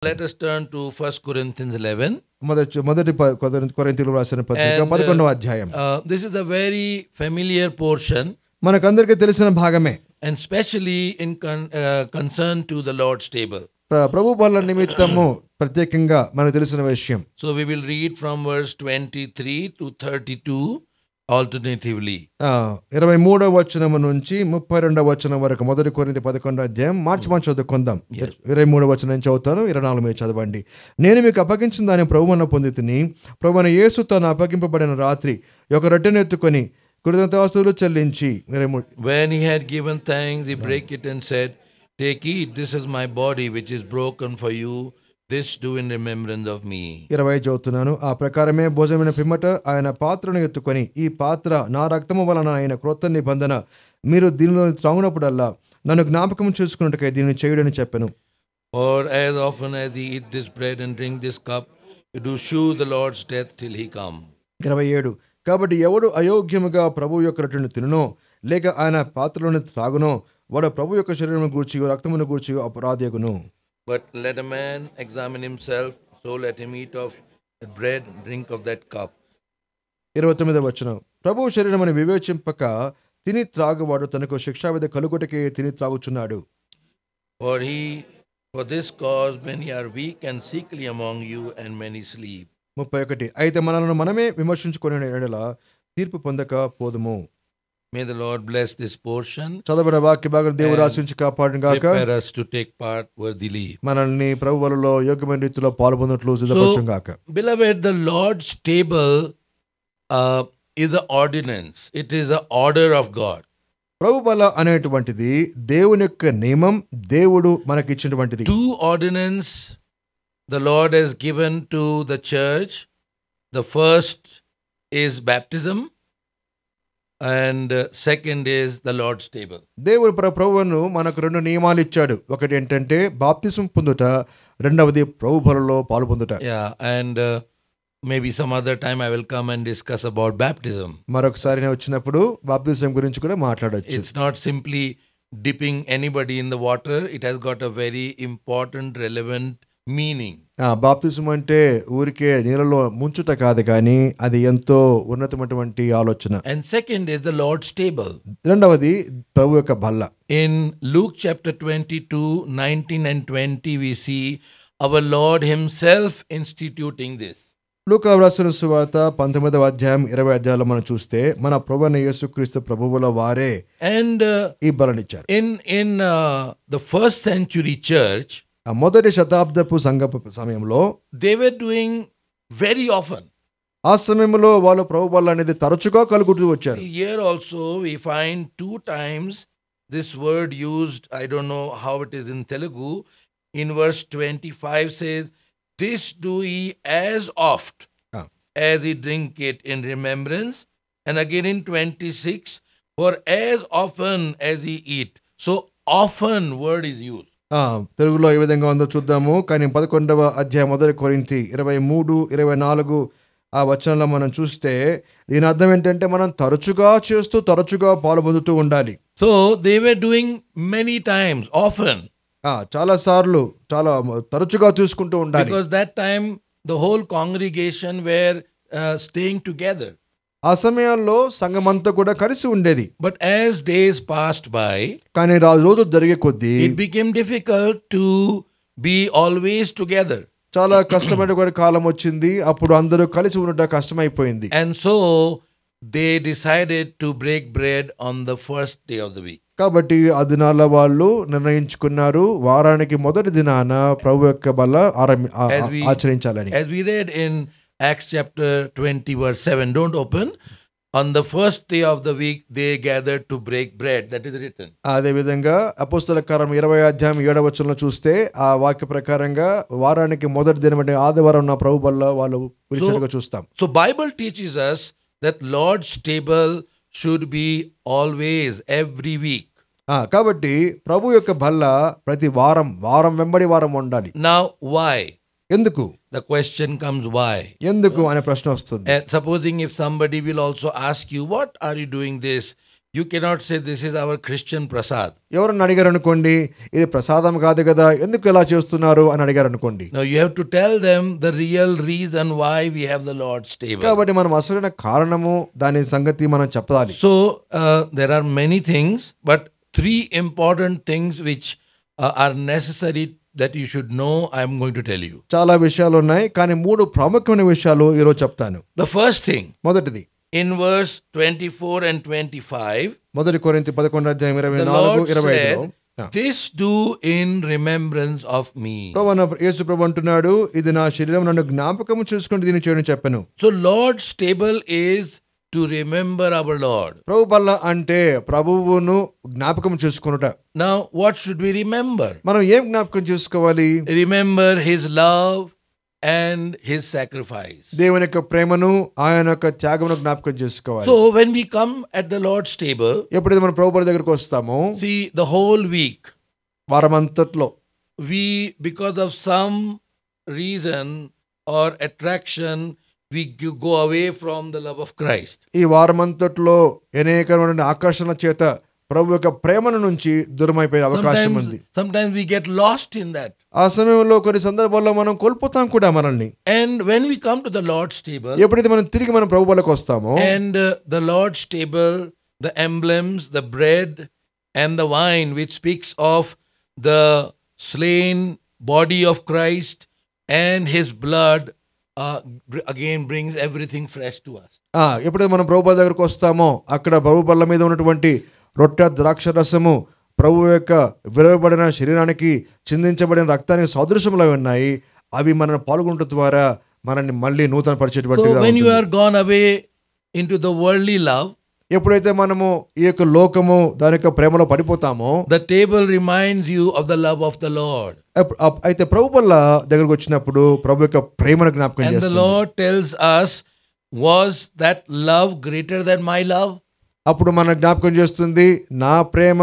Let us turn to 1 Corinthians 11. మొదటి కొరింథీయులకు రాసిన పత్రిక And 11వ అధ్యాయం. this is a very familiar portion, మనకందరికీ తెలిసిన భాగమే. and especially in concern to the Lord's table. ప్రభు బల్ల నిమిత్తము ప్రత్యేకంగా మనకు తెలిసిన విషయం. So we will read from verse 23 to 32 alternatively. 23వ వచనం నుంచి 32వ వచనం వరకు మొదటి కొరింథీ 11వ అధ్యాయం మార్చి చదువుకుందాం. 23వ వచనం నుంచి చదువుతాను, 24 మీరు చదవండి. నేను మీకు అప్పగించిన దాని ప్రభువున పొందితిని. ప్రభువైన యేసు తాను అప్పగింపబడిన రాత్రి ఒక రొట్టెను ఎత్తుకొని కృతజ్ఞతాస్తుతులు చెల్లించి, when he had given thanks, he brake it and said, "Take, eat, this is my body which is broken for you. This do in remembrance of me." 20 చదువుతున్నాను. ఆ ప్రకారమే భోజనమైన పిమ్మట ఆయన పాత్రను ఎత్తుకొని, ఈ పాత్ర నా రక్తము వలన అయిన క్రొత్త నిబంధన, మీరు దీనిలో త్రాగునప్పుడల్లా నన్ను జ్ఞాపకం చేసుకున్నట్టుకై దీన్ని చేయుడని చెప్పెను. For as often as ye eat this bread and drink this cup, you do shew the Lord's death till he come. 27 కాబట్టి ఎవడు అయోగ్యముగా ప్రభు యొక్క రొట్టెను తినునో లేక ఆయన పాత్రలోని త్రాగునో వాడు ప్రభు యొక్క శరీరమును గూర్చి రక్తమును గూర్చి అపరాధియగును. But let a man examine himself, so let him eat of the bread and drink of that cup. 29వ వచనం, ప్రభు శరీరమును వివేచింపక తిని త్రాగువాడు తనకు శిక్షావిధి కలుగుటకే తిని త్రాగుచున్నాడు. For this cause many are weak and sickly among you, and many sleep. 31 అయితే మనలను మనమే విమర్శించుకునే ఎడల తీర్పు పొందక పోదుము. May the Lord bless this portion. చదవబడిన వాక్య భాగం దేవుడు ఆశీర్వదించి కాపాడును గాక. Prepare us to take part worthily. మనల్ని ప్రభు వలలో యోగ్యమైన రీతిలో పాల్గొన్నట్లు సిద్ధపరచును గాక. Beloved, the Lord's table is an ordinance. It is an order of God. ప్రభు బల్ల అనేటువంటిది దేవుని యొక్క నియమం, దేవుడు మనకి ఇచ్చినటువంటిది. Two ordinance the Lord has given to the church. The first is baptism, and second is the Lord's table. దేవుడు ప్రభువును మనకు రెండు నియమాలు ఇచ్చాడు. ఒకటి ఏంటంటే బాప్తిసం పొందుట, రెండవది ప్రభు బలలో పాలు పొందుట. And maybe some other time I will come and discuss about baptism. మరొకసారి నేను వచ్చినప్పుడు బాప్తిసం గురించి కూడా మాట్లాడొచ్చు. It's not simply dipping anybody in the water. It has got a very important, relevant meaning. బాప్తిసం అంటే ఊరికే నీళ్ళలో ముంచుట కాదు, కానీ అది ఎంతో ఉన్నతమైనటువంటి ఆలోచన. And second is the Lord's table. రెండవది ప్రభు యొక్క బల్ల. In Luke chapter 22, 19 and 20 we see our Lord himself instituting this. లూకా వ్రాసిన సువార్త 19వ అధ్యాయం 20 అధ్యాయంలో మనం చూస్తే మన ప్రభువైన యేసుక్రీస్తు ప్రభువుల వారే And ఈ బలనిచ్చారు. in the first century church, మొదటి శతాబ్దపు సంఘపు సమయంలో they were doing very often. ఆ సమయంలో వాళ్ళు ప్రభు బల్ల అనేది తరచుగా కలుగుతూ వచ్చారు. Here also we find two times this word used. I don't know how it is in Telugu. In verse 25 says, "This do ye as oft as ye drink it in remembrance." And again in 26, "For as often as ye eat." So often word is used. తెలుగులో ఏ విధంగా ఉందో చూద్దాము. కానీ 11వ అధ్యాయం మొదటి కొరింథీ 23, 24 ఆ వచనంలో మనం చూస్తే దీని అర్థం ఏంటంటే మనం తరచుగా చేస్తూ తరచుగా పాలు పొందుతూ ఉండాలి. So they were doing many times, often. చాలా సార్లు చాలా తరచుగా తీసుకుంటూ ఉండాలి. Because that time the whole congregation were staying together. ఆ సమయంలో సంఘమంతా కూడా కలిసి ఉండేది. But as days passed by, కానీ రోజు జరిగే కొద్దీ it became difficult to be always together. చాలా కష్టమైన కాలం వచ్చింది. అప్పుడు అందరూ కలిసి ఉండటం కష్టమైపోయింది. And so they decided to break bread on the first day of the week. కాబట్టి ఆ దినాల వాళ్ళు నిర్ణయించుకున్నారు వారానికి మొదటి దినాన ప్రభు యొక్క బల్ల ఆచరించాలని. As we read in Acts chapter 20 verse 7, don't open. On the first day of the week they gathered to break bread. That is written. అదే విధంగా అపోస్తలుల కార్యం 20వ అధ్యాయం 7వ వచనంలో చూస్తే ఆ వాక్య ప్రకారంగా వారానికి మొదటి దినం అంటే ఆదివారం నా ప్రభు బల్ల వాళ్ళు గురించిగా చూస్తాం. So Bible teaches us that Lord's table should be always, every week. కాబట్టి ప్రభు యొక్క బల్ల ప్రతి వారం వెంబడి వారం ఉండాలి. Now why? ఎందుకు? The question comes, why? ఎందుకు అనే ప్రశ్న వస్తుంది. Supposing if somebody will also ask you, what are you doing this You cannot say this is our Christian prasad. ఎవరన్నా అడిగారు అనుకోండి, ఇది ప్రసాదం కాదు కదా, ఎందుకు ఇలా చేస్తున్నారు అని అడిగారు అనుకోండి. Now you have to tell them the real reason why we have the Lord's table. కాబట్టి మనం అసలైన కారణము దాని సంగతి మనం చెప్పాలి. So there are many things, but three important things which are necessary that you should know, I am going to tell you. చాలా విషయాలు ఉన్నాయి, కానీ 3 ప్రాముఖ్యమైన విషయాలు ఈరోజు చెప్తాను. The first thing, మొదటిది in verse 24 and 25, మొదటి కొరింథీ 11:24, the Lord 25లో said, this do in remembrance of me. యేసు ప్రభు అంటున్నాడు, ఇది నా శరీరం, నన్ను జ్ఞాపకం చేసుకొని దీన్ని చేయని చెప్పాను. So Lord's table is to remember our Lord. ప్రభు బల్ల అంటే ప్రభువును జ్ఞాపకం చేసుకొనుట. Now what should we remember? మనం ఏం జ్ఞాపకం చేసుకోవాలి? Remember his love and his sacrifice. దేవుని యొక్క ప్రేమను, ఆయన యొక్క త్యాగమును జ్ఞాపకం చేసుకోవాలి. So when we come at the Lord's table, ఎప్పుడైతే మనం ప్రభు బల్ల దగ్గరకు వస్తామో, see the whole week, వారమంతట్లో we, because of some reason or attraction, we go away from the love of Christ. ఈ వారమంతట్లో అనేకమైన ఆకర్షణ చేత ప్రభు యొక్క ప్రేమను నుంచి దూరమైపోయే అవకాశం ఉంది. Sometimes we get lost in that. ఆ సమయంలో కొన్ని సందర్భాల్లో మనం కోల్పోతాం కూడా మనల్ని. And when we come to the Lord's table, ఎప్పుడైతే మనం తిరిగి మనం ప్రభు బల్లకు వస్తామో, and the Lord's table, the emblems, the bread and the wine which speaks of the slain body of Christ and his blood, again brings everything fresh to us. ఎప్పుడైతే మనం ప్రభు బల్ల దగ్గరకు వస్తామో, అక్కడ ప్రభు బల్ల మీద ఉన్నటువంటి రొట్టె, ద్రాక్ష రసము ప్రభు యొక్క విరవబడిన శరీరానికి చిందించబడిన రక్తానికి సదృశములై ఉన్నాయి. అవి మనల్ని పాల్గొనడం ద్వారా మనల్ని మళ్ళీ నూతన పరిచేటువంటి. So when you are gone away into the worldly love, ఎప్పుడైతే మనము ఈ యొక్క లోకము దాని యొక్క ప్రేమలో పడిపోతామో, the table reminds you of the love of the Lord. అయితే ప్రభు బల్ల దగ్గరకు వచ్చినప్పుడు ప్రభు యొక్క ప్రేమను జ్ఞాపకం చేస్తుంది. And the Lord tells us, was that love greater than my love? అప్పుడు మన జ్ఞాపకం చేస్తుంది, నా ప్రేమ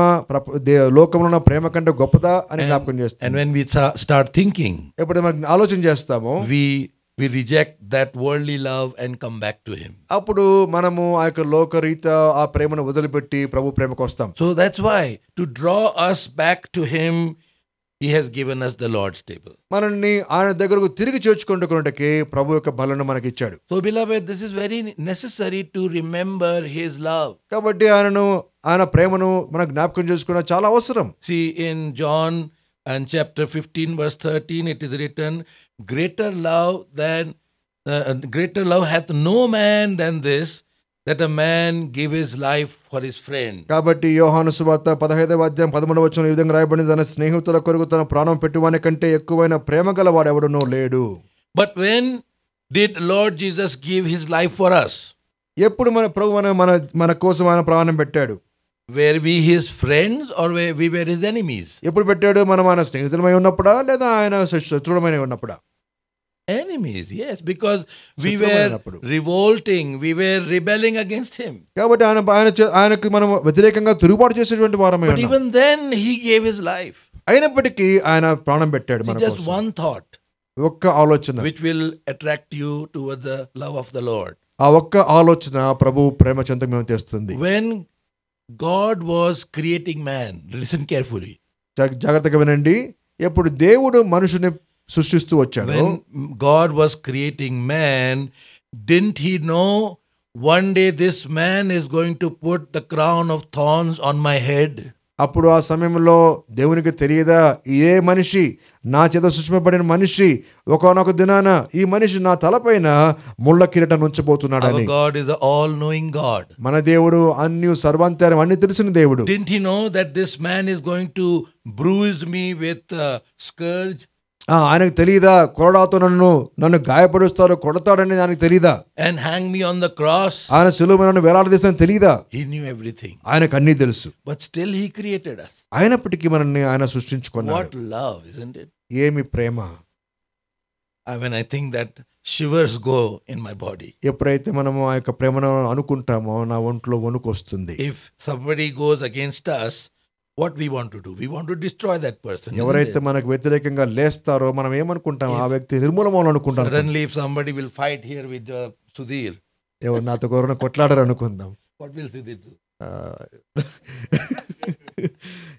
లోకంలో ఉన్న ప్రేమ కంటే గొప్పదా అని జ్ఞాపకం చేస్తుంది. And when we start thinking, ఎప్పుడు మనం ఆలోచన చేస్తామో, we reject that worldly love and come back to him. అప్పుడు మనము ఆ యొక్క లోకరీత ఆ ప్రేమను వదిలిపెట్టి ప్రభు ప్రేమకు వస్తాం. So that's why to draw us back to him, he has given us the Lord's table. మనల్ని ఆయన దగ్గరకు తిరిగి చేర్చుకొనుటకే ప్రభు యొక్క బలను మనకి ఇచ్చాడు. So beloved, this is very necessary to remember his love. కాబట్టి ఆయన ప్రేమను మనం జ్ఞాపకం చేసుకోవడం చాలా అవసరం. See in John and chapter 15 verse 13 it is written, greater love hath no man than this, that a man give his life for his friend. కాబట్టి యోహాను సువార్త 15:13 ఈ విధంగా రాయబడింది, తన స్నేహితుల కొరకు తన ప్రాణం పెట్టువాని కంటే ఎక్కువైన ప్రేమ గలవాడు ఎవడునూ లేడు. But when did Lord Jesus give his life for us? ఎప్పుడు మన ప్రభు మన కోసం ఆయన ప్రాణం పెట్టాడు? Were we his friends or we were his enemies? ఎప్పుడు పెట్టాడు? మనం ఆయన స్నేహితులమై ఉన్నప్పుడా లేదా ఆయన శత్రువులమై ఉన్నప్పుడా? Enemies, yes, because we were revolting, we were rebelling against him. కాబట్టి ఆయనకు మనం వ్యతిరేకంగా తిరుగుబాటు చేసేటువంటి వారమై ఉన్నాం. But even then he gave his life. అయినప్పటికీ ఆయన ప్రాణం పెట్టాడు మన కోసం. Just one thought, ఒక్క ఆలోచన, which will attract you toward the love of the Lord. ఆ ఒక్క ఆలోచన ప్రభు ప్రేమ చెంతకు మేము తెస్తుంది. When God was creating man, listen carefully. జాగ్రత్తగా వినండి. ఎప్పుడు దేవుడు మనుషుని సృష్టిస్తూ వచ్చాడు, when God was creating man, didn't he know one day this man is going to put the crown of thorns on my head? అప్పుడు ఆ సమయంలో దేవునికి తెలియదా, ఏ మనిషి నా చేత సృష్టింపబడిన మనిషి ఒకనొక దినాన ఈ మనిషి నా తలపైన ముళ్ళ కిరీటం ఉంచబోతున్నాడని. Our God is the all-knowing God. మన దేవుడు సర్వాంతర్యామి, అన్ని తెలిసిన దేవుడు. Didn't he know that this man is going to bruise me with scourge? ఆయనకు తెలియదా, కొరడాతో నన్ను గాయపరుస్తాడు, కొడతాడని ఆయనకు తెలియదా? And hang me on the cross. ఆయన శిలువ మీద నన్ను వేలాడదీస్తాడని తెలియదా? He knew everything. ఆయనకు అన్నీ తెలుసు. But still he created us. అయినప్పటికీ మనల్ని ఆయన సృష్టించుకున్నాడు. What love, isn't it? ఏమి ప్రేమ! When I think that, shivers go in my body. ఎప్పుడైతే మనము ఆ యొక్క ప్రేమను అనుకుంటామో నా ఒంట్లో వణుకు వస్తుంది. If somebody goes against us, what we want to do? We want to destroy that person. ఎవరైతే మనకు వ్యతిరేకంగా లేస్తారో మనం ఏమనుకుంటాం? ఆ వ్యక్తి నిర్మూలమవును అనుకుంటాం. Suddenly if somebody will fight here with Sudhir, నాతో కొట్లాడారు అనుకుందాం. what will Sudhir do?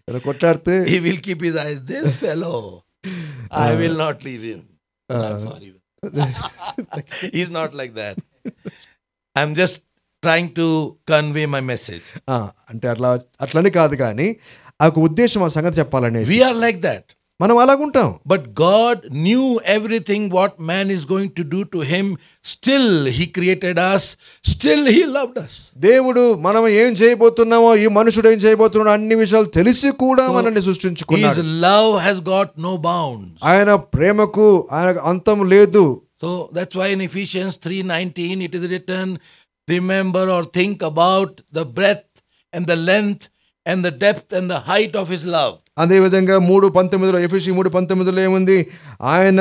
ఏదో కొట్లాడితే He will keep his eyes. This fellow, I will not leave him. I'm sorry. He's not like that. I'm just trying to convey my message. అంటే అట్లని కాదు కానీ ఆ ఉద్దేశం ఆ సంగతి చెప్పాలనేసి We are like that. మనం అలాగుంటాం. But God knew everything what man is going to do to him. Still he created us. Still he loved us. దేవుడు మనం ఏం చేయబోతున్నామో, ఈ మనుషుడు ఏం చేయబోతున్నాడో అన్ని విషయాలు తెలిసి కూడా మనల్ని సృష్టించుకున్నాడు. His love has got no bounds. ఆయన ప్రేమకు ఆయన అంతం లేదు. So that's why in Ephesians 3:19 it is written, remember or think about the breadth and the length and the depth and the height of his love. అదేవిధంగా 3:19 ఎఫెసీ 3:19 ఏముంది? ఆయన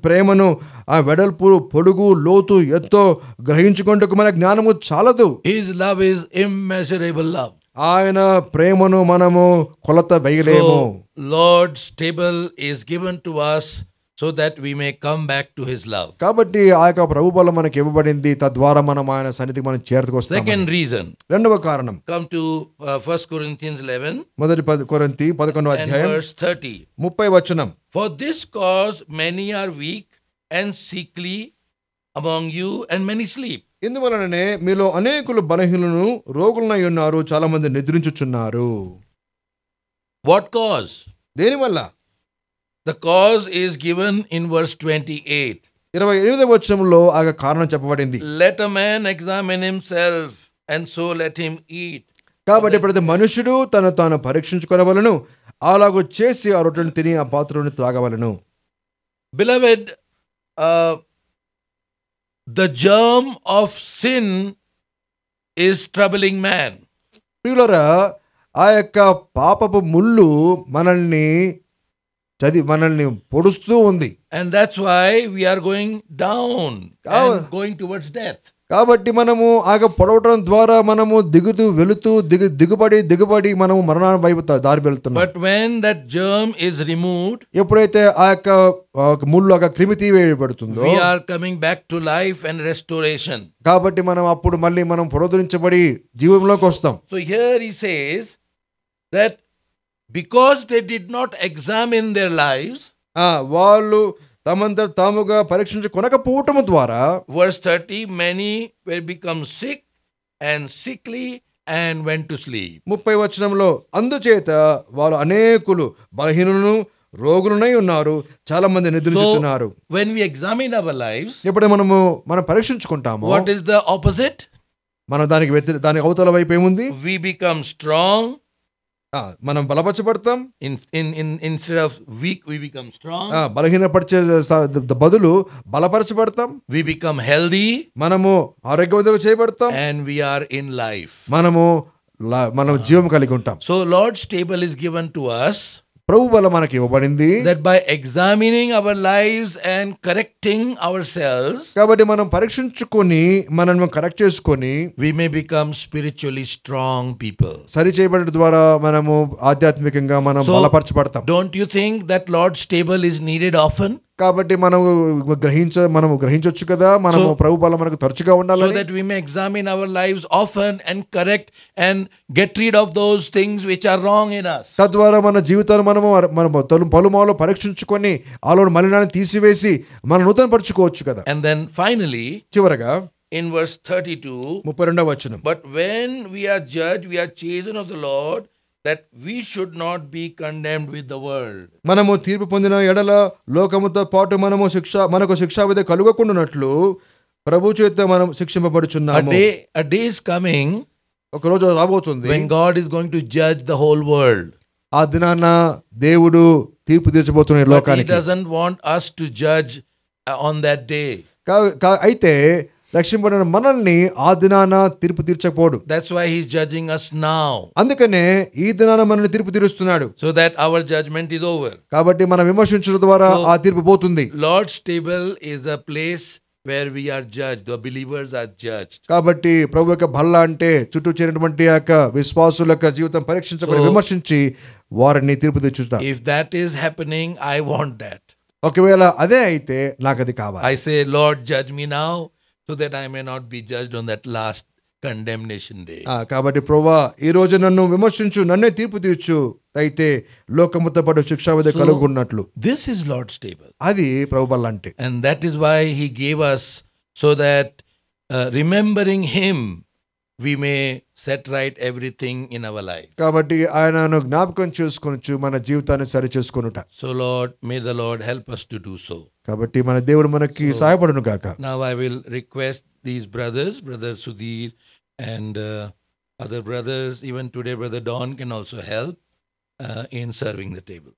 ప్రేమను ఆ వెడల్పు, పొడుగు, లోతు, ఎత్తో గ్రహించుకుంటూ మన జ్ఞానము చాలదు. His love is immeasurable love. ఆయన ప్రేమను మనము కొలత వేయలేము. So Lord's table is given to us so that we may come back to his love. కాబట్టి ఆ యొక్క ప్రభు బలం మనకి ఇవ్వబడింది, తద్వారా మనం ఆయన సన్నిధికి మనం చేరుకొస్తాం. Second reason, రెండవ కారణం, come to 1 Corinthians 11 మొదటి కొరింథీ 11వ and అధ్యాయం verse 30. 30వ వచనం. For this cause many are weak and sickly among you and many sleep. ఇందువలననే మీలో అనేకులు బలహీనులను రోగులనై ఉన్నారు, చాలా మంది నిద్రించుచున్నారు. What cause? దేనివల్ల? The cause is given in verse 28. 28వ వచనంలో ఆ కారణం చెప్పబడింది. Let a man examine himself and so let him eat. కాబట్టి ప్రతి మనుషుడు తను తాను పరీక్షించుకొనవలెను, అలాగూ చేసి ఆ రొట్టెను తిని ఆ పాత్రను త్రాగవలెను. Beloved, the germ of sin is troubling man. ప్రియులారా, ఆ యొక్క పాపపు ముళ్ళు మనల్ని పొడుస్తూ ఉంది. And that's why we are going down and going towards death. కాబట్టి మనము పొడవటం ద్వారా మనము వెళుతూ దిగుబడి మనము మరణాన్ని వైపు దారి వెళ్తున్నాం. But when that germ is removed, ఎప్పుడైతే ఆ యొక్క ముళ్ళు ఆ క్రిమి తీయబడుతుందో, we are coming back to life and restoration. కాబట్టి మనం అప్పుడు మళ్ళీ మనం పునరుద్ధరించబడి జీవంలోకి వస్తాం. So here he says that because they did not examine their lives, వాళ్ళు తమంతట తాముగా పరీక్షించుకొనకపోవటము ద్వారా, verse 30, many will become sick and sickly and went to sleep. 30వ వచనంలో అందుచేత వారు అనేకులు బలహీనులను రోగులనై ఉన్నారు, చాలా మంది నిద్రించుచున్నారు. So when we examine our lives, ఎప్పుడైతే మనం పరీక్షించుకుంటామో, what is the opposite? మనం దానికి అవతల వైపు ఏముంది? We become strong. మనం బలపరచబడతాం. Instead of weak, we become strong. బలహీనపరిచే బదులు బలపరచబడతాం. We become healthy. మనము ఆరోగ్యవంతంగా చేయబడతాం. And we are in life. మనం జీవం కలిగి ఉంటాం. So Lord's table is given to us. ప్రభు బలం మనకి ఇవ్వబడింది. That by examining our lives and correcting ourselves, కాబట్టి మనం పరీక్షించుకొని మనం కరెక్ట్ చేసుకొని, we may become spiritually strong people. సరి చేయబడడం ద్వారా మనము ఆధ్యాత్మికంగా మనం బలపరచబడతాం. Don't you think that Lord's table is needed often? కాబట్టి మనము గ్రహించొచ్చు కదా, మనము ప్రభు బలం మనకు తరచుగా ఉండాలి. So that we may examine our lives often and correct and get rid of those things which are wrong in us. తద్వారా మన జీవితాన్ని మనము పలుమార్లు పరీక్షించుకొని ఆలోని మలినాన్ని తీసివేసి మనం నూతనపరచుకోవచ్చు కదా. And then finally, చివరగా in verse 32, 32వ వచనం, but when we are judged, we are chosen of the Lord, that we should not be condemned with the world. మనము తీర్పు పొందిన ఎడల లోకముతో పాటు మనకు శిక్షావిధి కలుగకుండానట్లు ప్రభు చేత మనం శిక్షింపబడుచున్నాము. A day is coming, ఒక రోజు రాబోతుంది, when God is going to judge the whole world. ఆ దినాన దేవుడు తీర్పు తీర్చబోతున్న లోకానికి. He doesn't want us to judge on that day. అయితే రక్షింపబడిన మనల్ని ఆ దినాన తీర్పు తీర్చకపోడు. That's why he's judging us now. అందుకనే ఈ దినాన మనల్ని తీర్పు తీరుస్తున్నాడు. So that our judgment is over. కాబట్టి మనం విమర్శించడం ద్వారా ఆ తీర్పు పోతుంది. Lord's table is a place where we are judged. The believers are judged. కాబట్టి ప్రభు యొక్క బల్ల అంటే చుట్టూ చేరినటువంటి యొక్క విశ్వాసుల యొక్క జీవితం పరీక్షించబడి విమర్శించి వారిని తీర్పు తీర్చుట. If that is happening, I want that. ఒకవేళ అదే అయితే నాకు అది కావాలి. I say, Lord, judge me now, so that I may not be judged on that last condemnation day. కాబట్టి ప్రభువా ఈ రోజు నన్ను విమర్శించు, నన్నే తీర్పు తీర్చు, అయితే లోకముతో పాటు శిక్షావిధి కలుగున్నట్లు. This is Lord's table. అది ప్రభు బల్ల అంటే. And that is why he gave us, so that remembering him, we may set right everything in our life. కాబట్టి ఆయనను జ్ఞాపకం చేసుకొనొచ్చు, మన జీవితాన్ని సరి చేసుకొనుట. So Lord, may the Lord help us to do so. కాబట్టి మన దేవుడు మనకి సహాయపడును గాక. Now I will request these brothers, Brother Sudhir and other brothers, even today Brother Don can also help in serving the table.